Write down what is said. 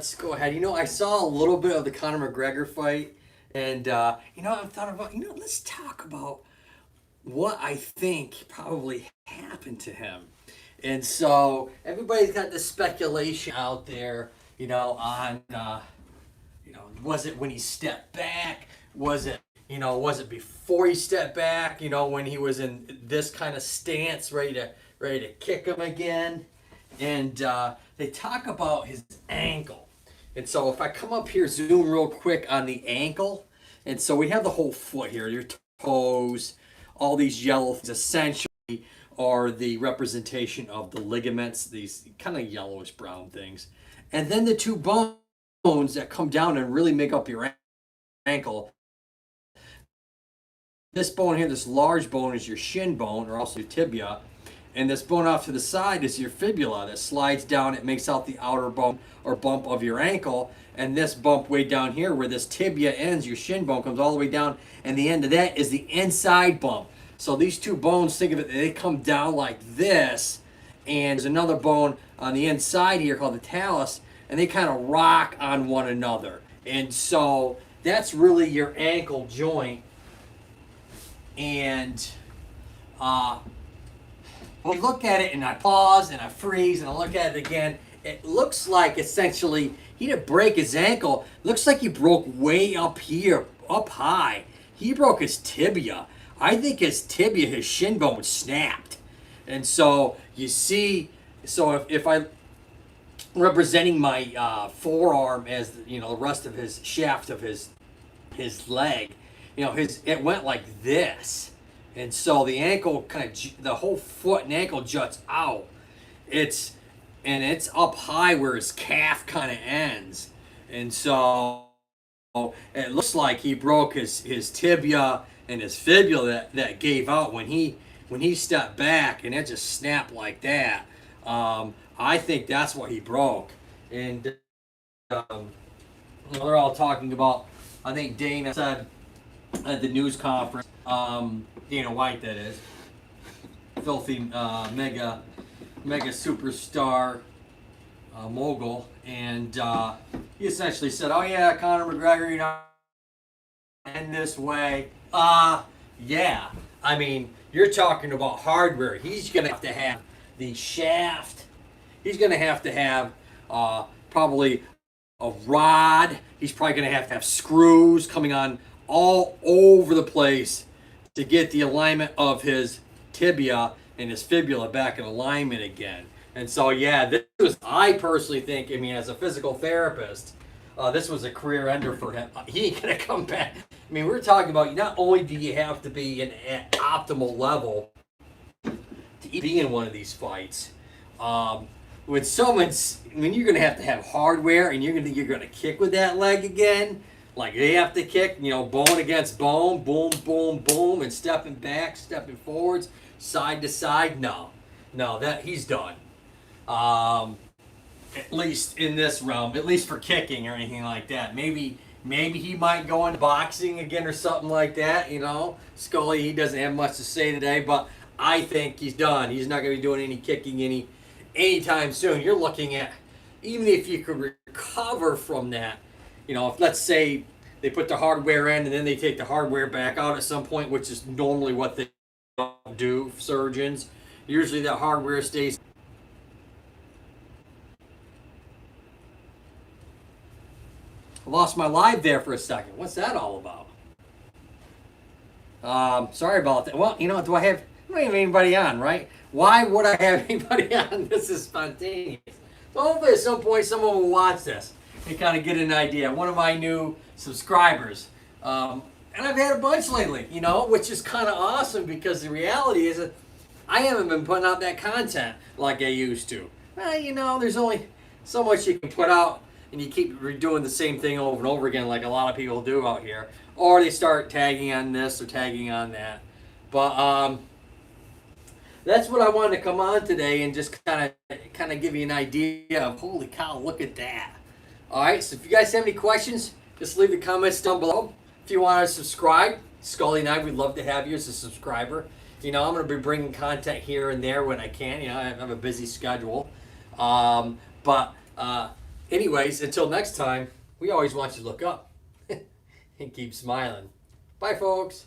let's go ahead. I saw a little bit of the Conor McGregor fight, and I thought about, let's talk about what I think probably happened to him. And so everybody's got this speculation out there, on, was it when he stepped back? Was it before he stepped back? When he was in this kind of stance, ready to kick him again? And they talk about his ankle. And so if I come up here, zoom real quick on the ankle, and so we have the whole foot here, your toes, all these yellow things essentially are the representation of the ligaments, these kind of yellowish brown things. And then the two bones that come down and really make up your ankle. This bone here, this large bone, is your shin bone, or also your tibia. And this bone off to the side is your fibula that slides down. It makes out the outer bone or bump of your ankle. And this bump way down here where this tibia ends, your shin bone comes all the way down. And the end of that is the inside bump. So these two bones, think of it, they come down like this. And there's another bone on the inside here called the talus. And they kind of rock on one another. And so that's really your ankle joint. And when I look at it and I pause and I freeze and I look at it again, it looks like essentially he didn't break his ankle. It looks like he broke way up here, up high. He broke his tibia. I think his tibia, his shin bone, snapped. And so you see, so if I representing my forearm as the rest of his shaft of his leg, it went like this. And so the ankle the whole foot and ankle juts out. It's up high where his calf kind of ends. And so it looks like he broke his tibia and his fibula that gave out when he stepped back, and it just snapped like that. I think that's what he broke. And they're all talking about, I think Dana said at the news conference, Dana White, that is, filthy mega superstar mogul, and he essentially said, "Oh yeah, Conor McGregor, in this way." Yeah. I mean, you're talking about hardware. He's gonna have to have the shaft. He's gonna have to have probably a rod. He's probably gonna have to have screws coming on all over the place to get the alignment of his tibia and his fibula back in alignment again. And so, yeah, this was, I personally think, as a physical therapist, this was a career ender for him. He ain't going to come back. We're talking about, not only do you have to be at optimal level to be in one of these fights, when you're going to have hardware, and you're going to kick with that leg again. Like they have to kick, bone against bone, boom, boom, boom, and stepping back, stepping forwards, side to side. No, that he's done. At least in this realm, at least for kicking or anything like that. Maybe he might go into boxing again or something like that. Scully, he doesn't have much to say today, but I think he's done. He's not going to be doing any kicking anytime soon. You're looking at, even if you could recover from that. If let's say they put the hardware in and then they take the hardware back out at some point, which is normally what they do, surgeons. Usually that hardware stays. I lost my live there for a second. What's that all about? Sorry about that. Well, do I don't have anybody on, right? Why would I have anybody on? This is spontaneous. So hopefully at some point someone will watch this and kind of get an idea. One of my new subscribers. And I've had a bunch lately, which is kind of awesome, because the reality is that I haven't been putting out that content like I used to. Well, there's only so much you can put out, and you keep doing the same thing over and over again like a lot of people do out here. Or they start tagging on this or tagging on that. But that's what I wanted to come on today and just kind of give you an idea of, holy cow, look at that. All right, so if you guys have any questions, just leave the comments down below. If you want to subscribe, Scully and I, we'd love to have you as a subscriber. I'm going to be bringing content here and there when I can. I have a busy schedule. But Anyways, until next time, we always want you to look up and keep smiling. Bye, folks.